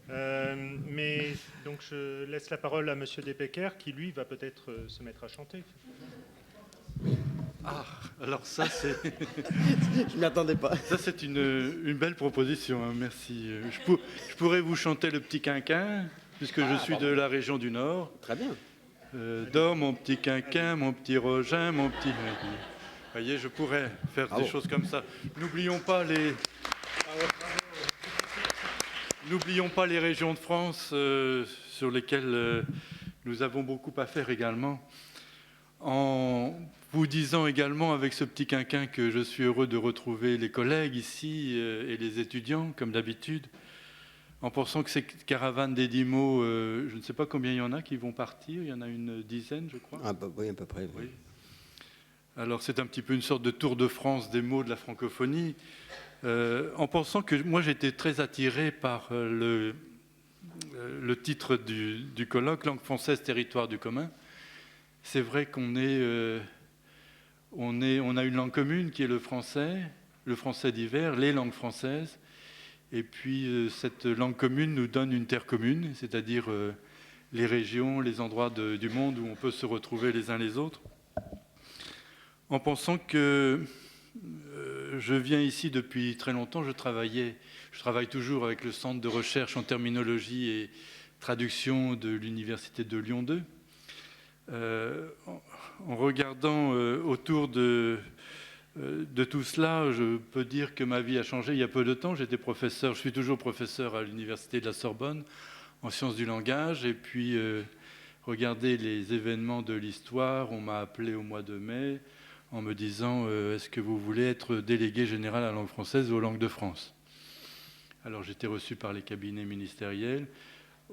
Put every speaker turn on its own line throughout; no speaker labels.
Mais donc je laisse la parole à Monsieur Despecker qui lui va peut-être se mettre à chanter.
Ah, alors ça c'est
Je m'y attendais pas.
ça c'est une belle proposition, hein, merci. Je pourrais vous chanter le petit quinquin, puisque je suis de la région du Nord.
Très bien.
Dors mon petit quinquin, mon petit Rogin, mon petit. Vous voyez, je pourrais faire des choses comme ça. N'oublions pas les régions de France sur lesquelles nous avons beaucoup à faire également. En vous disant également avec ce petit quinquin que je suis heureux de retrouver les collègues ici et les étudiants, comme d'habitude, en pensant que ces caravanes des 10 mots, je ne sais pas combien il y en a qui vont partir, il y en a une dizaine, je crois.
Oui, à peu près.
Oui. Alors c'est un petit peu une sorte de tour de France des mots de la francophonie, en pensant que moi j'étais très attiré par le titre du colloque, Langue française, territoire du commun. C'est vrai qu'on a une langue commune qui est le français divers, les langues françaises. Et puis cette langue commune nous donne une terre commune, c'est-à-dire les régions, les endroits du monde où on peut se retrouver les uns les autres. En pensant que je viens ici depuis très longtemps, je travaille toujours avec le Centre de recherche en terminologie et traduction de l'Université de Lyon 2. En regardant autour de tout cela, je peux dire que ma vie a changé il y a peu de temps. Je suis toujours professeur à l'Université de la Sorbonne en sciences du langage. Et puis, regardez les événements de l'histoire. On m'a appelé au mois de mai en me disant est-ce que vous voulez être délégué général à la langue française aux langues de France? Alors, j'étais reçu par les cabinets ministériels.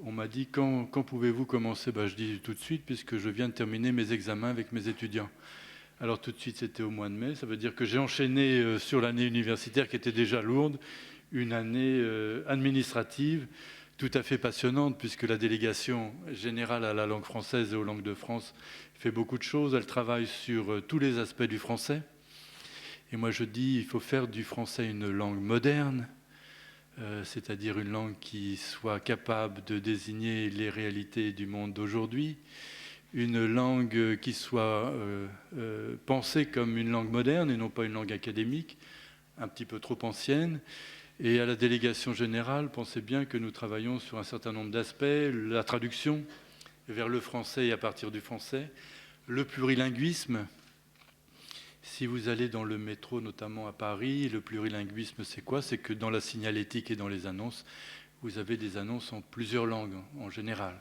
On m'a dit quand pouvez-vous commencer? Je dis tout de suite puisque je viens de terminer mes examens avec mes étudiants. Alors tout de suite c'était au mois de mai, ça veut dire que j'ai enchaîné sur l'année universitaire qui était déjà lourde, une année administrative tout à fait passionnante puisque la délégation générale à la langue française et aux langues de France fait beaucoup de choses, elle travaille sur tous les aspects du français. Et moi je dis il faut faire du français une langue moderne, c'est-à-dire une langue qui soit capable de désigner les réalités du monde d'aujourd'hui, une langue qui soit pensée comme une langue moderne et non pas une langue académique, un petit peu trop ancienne. Et à la délégation générale, pensez bien que nous travaillons sur un certain nombre d'aspects, la traduction vers le français et à partir du français, le plurilinguisme. Si vous allez dans le métro, notamment à Paris, le plurilinguisme, c'est quoi? C'est que dans la signalétique et dans les annonces, vous avez des annonces en plusieurs langues, en général.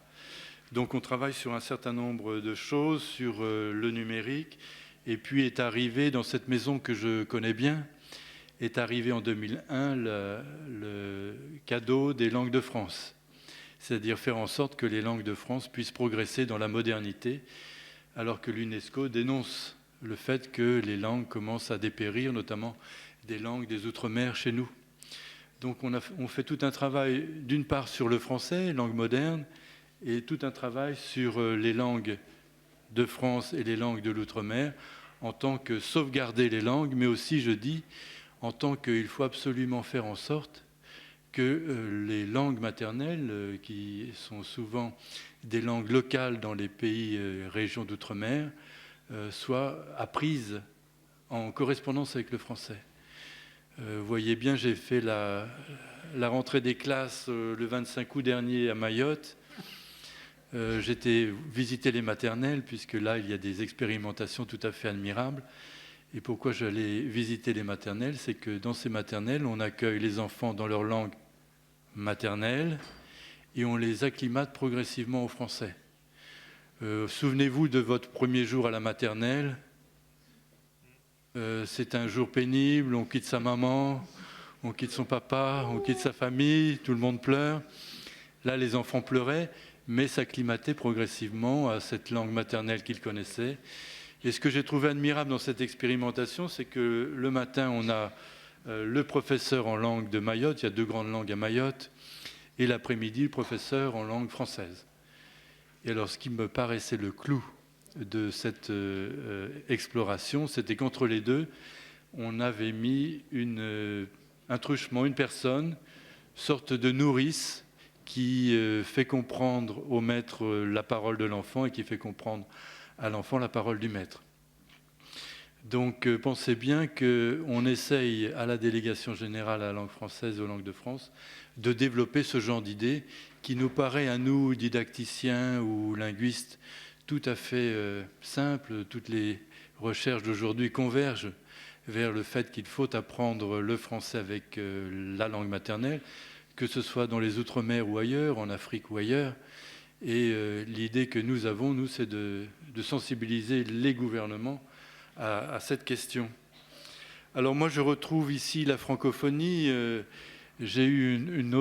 Donc on travaille sur un certain nombre de choses, sur le numérique, et puis est arrivé dans cette maison que je connais bien, est arrivé en 2001 le cadeau des langues de France. C'est-à-dire faire en sorte que les langues de France puissent progresser dans la modernité, alors que l'UNESCO dénonce le fait que les langues commencent à dépérir, notamment des langues des Outre-mer chez nous. Donc on fait tout un travail, d'une part sur le français, langue moderne, et tout un travail sur les langues de France et les langues de l'Outre-mer, en tant que sauvegarder les langues, mais aussi, je dis, en tant qu'il faut absolument faire en sorte que les langues maternelles, qui sont souvent des langues locales dans les pays, régions d'outre-mer, soient apprises en correspondance avec le français. Vous voyez bien, j'ai fait la rentrée des classes le 25 août dernier à Mayotte. J'étais visiter les maternelles, puisque là, il y a des expérimentations tout à fait admirables. Et pourquoi j'allais visiter les maternelles? C'est que dans ces maternelles, on accueille les enfants dans leur langue maternelle et on les acclimate progressivement au français. Souvenez-vous de votre premier jour à la maternelle. C'est un jour pénible, on quitte sa maman, on quitte son papa, on quitte sa famille, tout le monde pleure. Là, les enfants pleuraient, mais s'acclimataient progressivement à cette langue maternelle qu'ils connaissaient. Et ce que j'ai trouvé admirable dans cette expérimentation, c'est que le matin, on a le professeur en langue de Mayotte, il y a 2 grandes langues à Mayotte, et l'après-midi, le professeur en langue française. Et alors, ce qui me paraissait le clou de cette exploration, c'était qu'entre les deux, on avait mis un truchement, une personne, sorte de nourrice, qui fait comprendre au maître la parole de l'enfant et qui fait comprendre à l'enfant la parole du maître. Donc pensez bien qu'on essaye à la délégation générale à la langue française et aux langues de France de développer ce genre d'idées qui nous paraît à nous, didacticiens ou linguistes, tout à fait simple. Toutes les recherches d'aujourd'hui convergent vers le fait qu'il faut apprendre le français avec la langue maternelle, que ce soit dans les Outre-mer ou ailleurs, en Afrique ou ailleurs. Et l'idée que nous avons, nous, c'est de sensibiliser les gouvernements à cette question. Alors moi, je retrouve ici la francophonie. J'ai eu un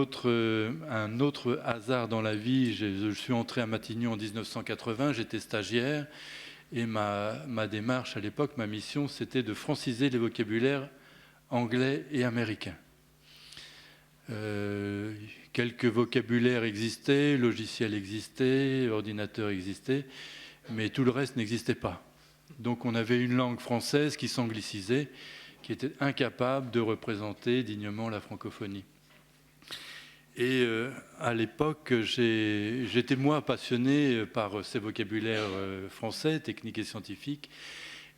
autre hasard dans la vie. Je suis entré à Matignon en 1980, j'étais stagiaire. Et ma démarche à l'époque, ma mission, c'était de franciser les vocabulaires anglais et américains. Quelques vocabulaires existaient, logiciels existaient, ordinateurs existaient, mais tout le reste n'existait pas. Donc on avait une langue française qui s'anglicisait, qui était incapable de représenter dignement la francophonie. Et à l'époque, j'étais moi passionné par ces vocabulaires français, techniques et scientifiques,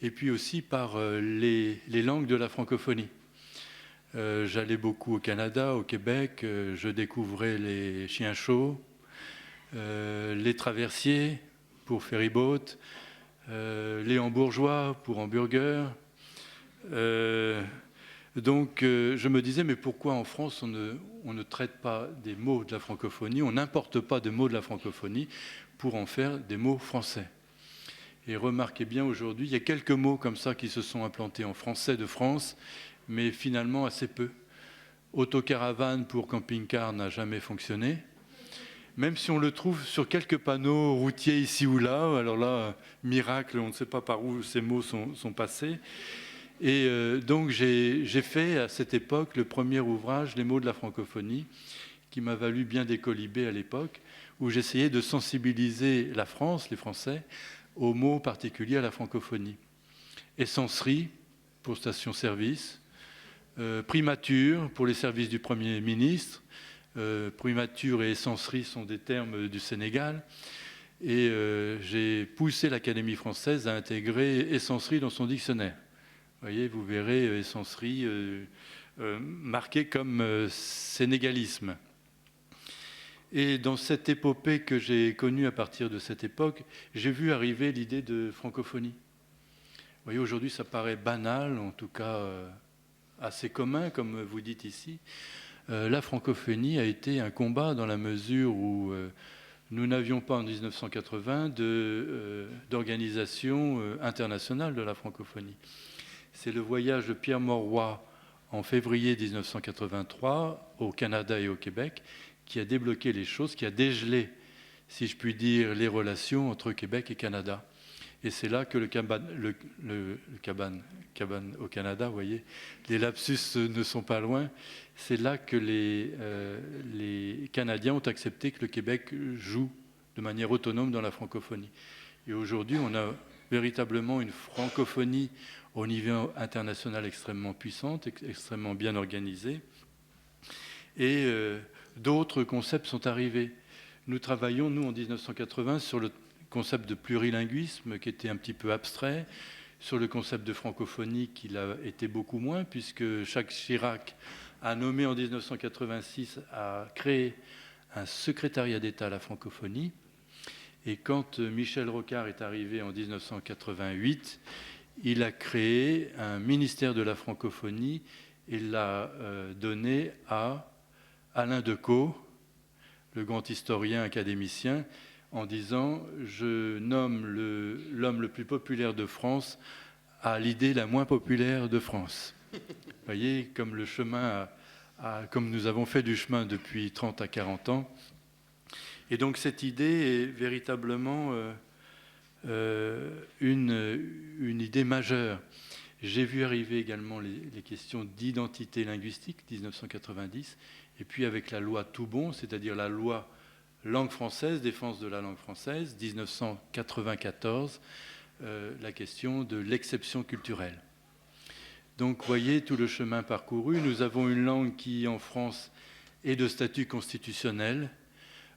et puis aussi par les langues de la francophonie. J'allais beaucoup au Canada, au Québec, je découvrais les chiens chauds, les traversiers pour ferryboat, les hambourgeois pour hamburger. Donc je me disais, mais pourquoi en France on ne traite pas des mots de la francophonie, on n'importe pas de mots de la francophonie pour en faire des mots français. Et remarquez bien aujourd'hui, il y a quelques mots comme ça qui se sont implantés en français de France, mais finalement assez peu. Autocaravane pour camping-car n'a jamais fonctionné, même si on le trouve sur quelques panneaux routiers ici ou là. Alors là, miracle, on ne sait pas par où ces mots sont passés. Et donc j'ai fait à cette époque le premier ouvrage, Les mots de la francophonie, qui m'a valu bien des colibés à l'époque, où j'essayais de sensibiliser la France, les Français, aux mots particuliers à la francophonie. Essencerie pour station-service, primature pour les services du Premier ministre. Primature et essencerie sont des termes du Sénégal. Et j'ai poussé l'Académie française à intégrer essencerie dans son dictionnaire. Vous voyez, vous verrez essencerie marquée comme sénégalisme. Et dans cette épopée que j'ai connue à partir de cette époque, j'ai vu arriver l'idée de francophonie. Vous voyez, aujourd'hui, ça paraît banal, en tout cas assez commun, comme vous dites ici. La francophonie a été un combat dans la mesure où nous n'avions pas en 1980 d'organisation internationale de la francophonie. C'est le voyage de Pierre Mauroy en février 1983 au Canada et au Québec qui a débloqué les choses, qui a dégelé, si je puis dire, les relations entre Québec et Canada. Et c'est là que le cabane au Canada, vous voyez, les lapsus ne sont pas loin. C'est là que les Canadiens ont accepté que le Québec joue de manière autonome dans la francophonie. Et aujourd'hui, on a véritablement une francophonie au niveau international extrêmement puissante, extrêmement bien organisée. Et d'autres concepts sont arrivés. Nous travaillons, nous, en 1980, sur le concept de plurilinguisme qui était un petit peu abstrait, sur le concept de francophonie qui l'a été beaucoup moins, puisque Jacques Chirac a nommé en 1986, a créé un secrétariat d'État à la francophonie. Et quand Michel Rocard est arrivé en 1988, il a créé un ministère de la francophonie et l'a donné à Alain Decaux, le grand historien académicien, en disant « Je nomme l'homme le plus populaire de France à l'idée la moins populaire de France ». Vous voyez, comme le chemin comme nous avons fait du chemin depuis 30 à 40 ans. Et donc cette idée est véritablement une idée majeure. J'ai vu arriver également les questions d'identité linguistique, 1990, et puis avec la loi Toubon, c'est-à-dire la loi langue française, défense de la langue française, 1994, la question de l'exception culturelle. Donc, voyez tout le chemin parcouru. Nous avons une langue qui, en France, est de statut constitutionnel.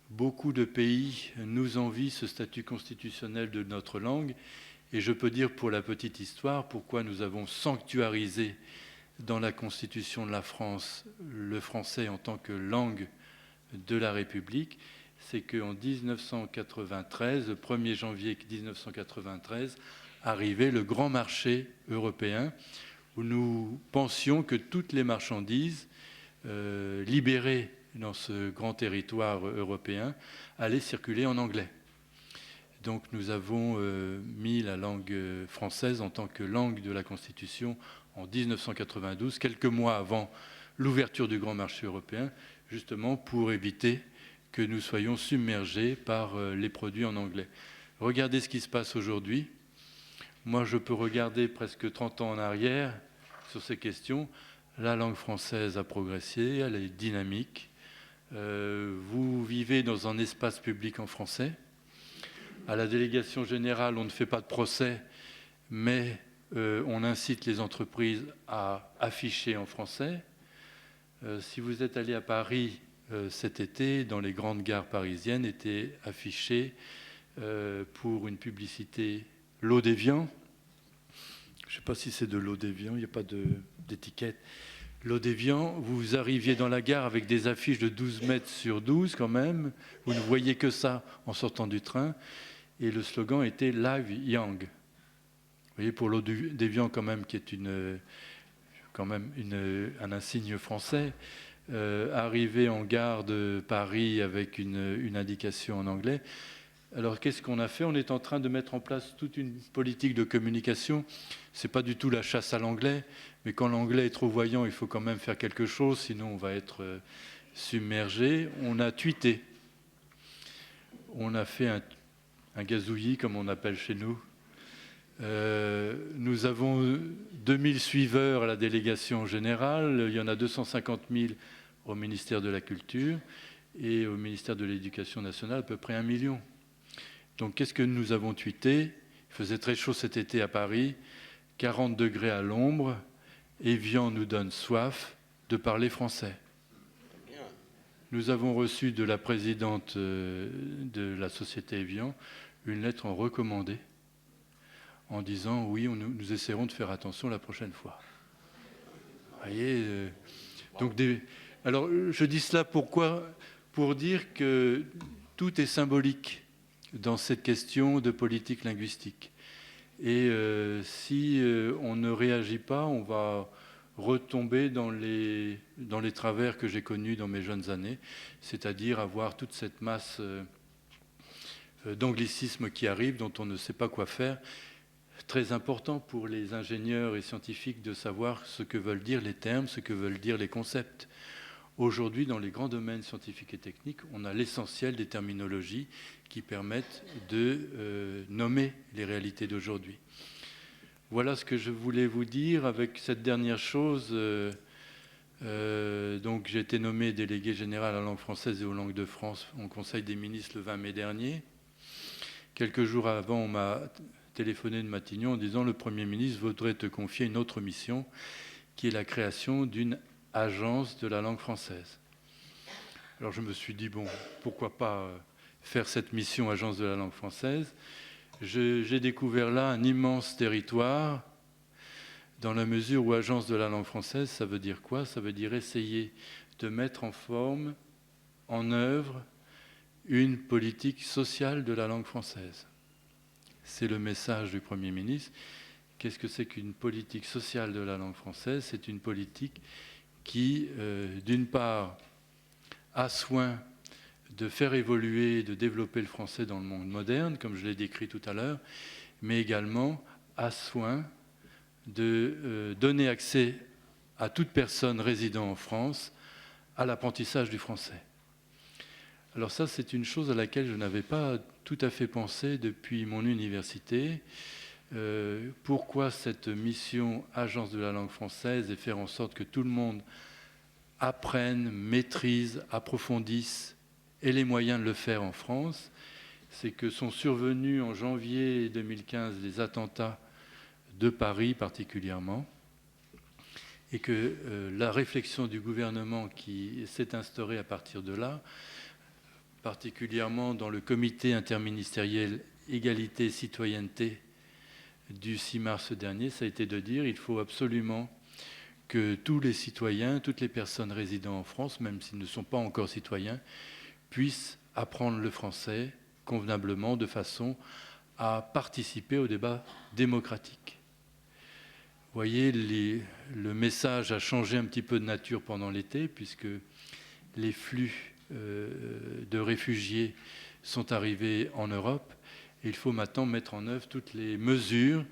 beaucoup de pays nous envient ce statut constitutionnel de notre langue. Et je peux dire pour la petite histoire pourquoi nous avons sanctuarisé dans la Constitution de la France le français en tant que langue de la République. C'est qu'en 1993, le 1er janvier 1993, arrivait le grand marché européen où nous pensions que toutes les marchandises libérées dans ce grand territoire européen allaient circuler en anglais. Donc nous avons mis la langue française en tant que langue de la Constitution en 1992, quelques mois avant l'ouverture du grand marché européen, justement pour éviter que nous soyons submergés par les produits en anglais. Regardez ce qui se passe aujourd'hui. Moi, je peux regarder presque 30 ans en arrière sur ces questions. La langue française a progressé, elle est dynamique. Vous vivez dans un espace public en français. À la délégation générale, on ne fait pas de procès, mais on incite les entreprises à afficher en français. Si vous êtes allé à Paris cet été, dans les grandes gares parisiennes, était affiché pour une publicité l'eau d'Évian. Je ne sais pas si c'est de l'eau d'Évian, il n'y a pas d'étiquette. L'eau d'Évian, vous arriviez dans la gare avec des affiches de 12 mètres sur 12 quand même. Vous ne voyez que ça en sortant du train. Et le slogan était « Live Young ». Vous voyez, pour l'eau d'Évian quand même, qui est un insigne français, arrivé en gare de Paris avec une indication en anglais. Alors qu'est-ce qu'on a fait? On est en train de mettre en place toute une politique de communication. Ce n'est pas du tout la chasse à l'anglais, mais quand l'anglais est trop voyant, il faut quand même faire quelque chose, sinon on va être submergé. On a tweeté. On a fait un gazouillis, comme on appelle chez nous. Nous avons 2000 suiveurs à la délégation générale. Il y en a 250 000 au ministère de la Culture et au ministère de l'Éducation nationale, à peu près 1 million. Donc, qu'est-ce que nous avons tweeté? Il faisait très chaud cet été à Paris, 40 degrés à l'ombre. Évian nous donne soif de parler français. Nous avons reçu de la présidente de la société Évian une lettre en recommandé en disant « Oui, nous essaierons de faire attention la prochaine fois ». Vous voyez donc alors, je dis cela pourquoi? Pour dire que tout est symbolique dans cette question de politique linguistique. Et si on ne réagit pas, on va retomber dans les travers que j'ai connus dans mes jeunes années, c'est-à-dire avoir toute cette masse d'anglicisme qui arrive, dont on ne sait pas quoi faire. Très important pour les ingénieurs et scientifiques de savoir ce que veulent dire les termes, ce que veulent dire les concepts. Aujourd'hui, dans les grands domaines scientifiques et techniques, on a l'essentiel des terminologies qui permettent de nommer les réalités d'aujourd'hui. Voilà ce que je voulais vous dire avec cette dernière chose. Donc, j'ai été nommé délégué général à la langue française et aux langues de France au Conseil des ministres le 20 mai dernier. Quelques jours avant, on m'a téléphoné de Matignon en disant « Le Premier ministre voudrait te confier une autre mission qui est la création d'une agence de la langue française. » Alors je me suis dit, bon, pourquoi pas faire cette mission agence de la langue française? J'ai découvert là un immense territoire, dans la mesure où agence de la langue française, ça veut dire quoi? Ça veut dire essayer de mettre en forme, en œuvre, une politique sociale de la langue française. C'est le message du Premier ministre. Qu'est-ce que c'est qu'une politique sociale de la langue française? C'est une politique qui, d'une part, a soin de faire évoluer, de développer le français dans le monde moderne, comme je l'ai décrit tout à l'heure, mais également a soin de donner accès à toute personne résidant en France à l'apprentissage du français. Alors ça, c'est une chose à laquelle je n'avais pas tout à fait pensé depuis mon université. Pourquoi cette mission agence de la langue française et faire en sorte que tout le monde apprenne, maîtrise, approfondisse et les moyens de le faire en France? C'est que sont survenus en janvier 2015 les attentats de Paris particulièrement, et que la réflexion du gouvernement qui s'est instaurée à partir de là, particulièrement dans le comité interministériel égalité et citoyenneté du 6 mars dernier, ça a été de dire qu'il faut absolument que tous les citoyens, toutes les personnes résidant en France, même s'ils ne sont pas encore citoyens, puissent apprendre le français convenablement de façon à participer au débat démocratique. Vous voyez, le message a changé un petit peu de nature pendant l'été, puisque les flux de réfugiés sont arrivés en Europe. Et il faut maintenant mettre en œuvre toutes les mesures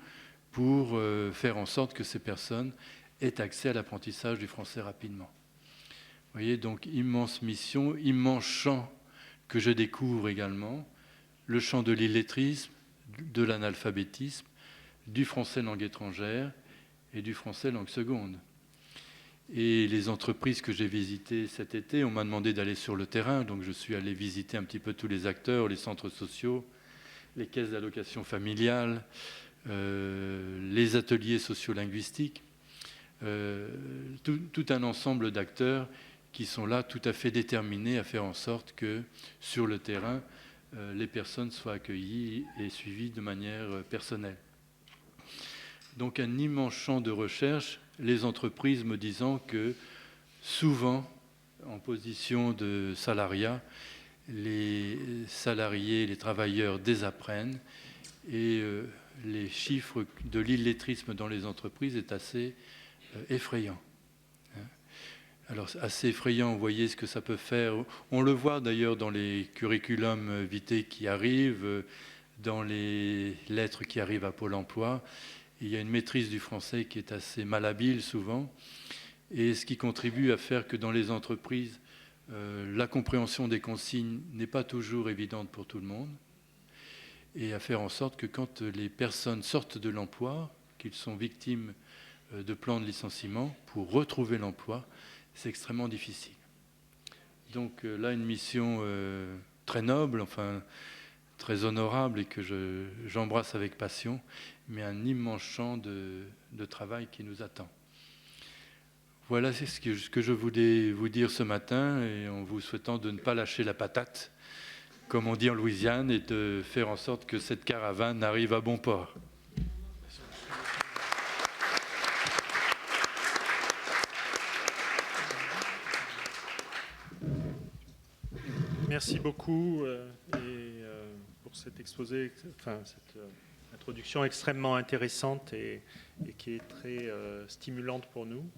pour faire en sorte que ces personnes aient accès à l'apprentissage du français rapidement. Vous voyez, donc immense mission, immense champ que je découvre également, le champ de l'illettrisme, de l'analphabétisme, du français langue étrangère et du français langue seconde. Et les entreprises que j'ai visitées cet été, on m'a demandé d'aller sur le terrain, donc je suis allé visiter un petit peu tous les acteurs, les centres sociaux, les caisses d'allocation familiale, les ateliers sociolinguistiques, tout un ensemble d'acteurs qui sont là tout à fait déterminés à faire en sorte que sur le terrain, les personnes soient accueillies et suivies de manière personnelle. Donc un immense champ de recherche, les entreprises me disant que souvent, en position de salariat, les salariés, les travailleurs désapprennent et les chiffres de l'illettrisme dans les entreprises est assez effrayant. Alors, assez effrayant, vous voyez ce que ça peut faire. On le voit d'ailleurs dans les curriculums vitae qui arrivent, dans les lettres qui arrivent à Pôle emploi. Il y a une maîtrise du français qui est assez malhabile souvent, et ce qui contribue à faire que dans les entreprises, la compréhension des consignes n'est pas toujours évidente pour tout le monde, et à faire en sorte que quand les personnes sortent de l'emploi, qu'ils sont victimes de plans de licenciement, pour retrouver l'emploi, c'est extrêmement difficile. Donc là, une mission très noble, enfin très honorable et que j'embrasse avec passion, mais un immense champ de travail qui nous attend. Voilà, c'est ce que je voulais vous dire ce matin, et en vous souhaitant de ne pas lâcher la patate, comme on dit en Louisiane, et de faire en sorte que cette caravane arrive à bon port.
Merci beaucoup pour cet exposé, enfin cette introduction extrêmement intéressante et qui est très stimulante pour nous.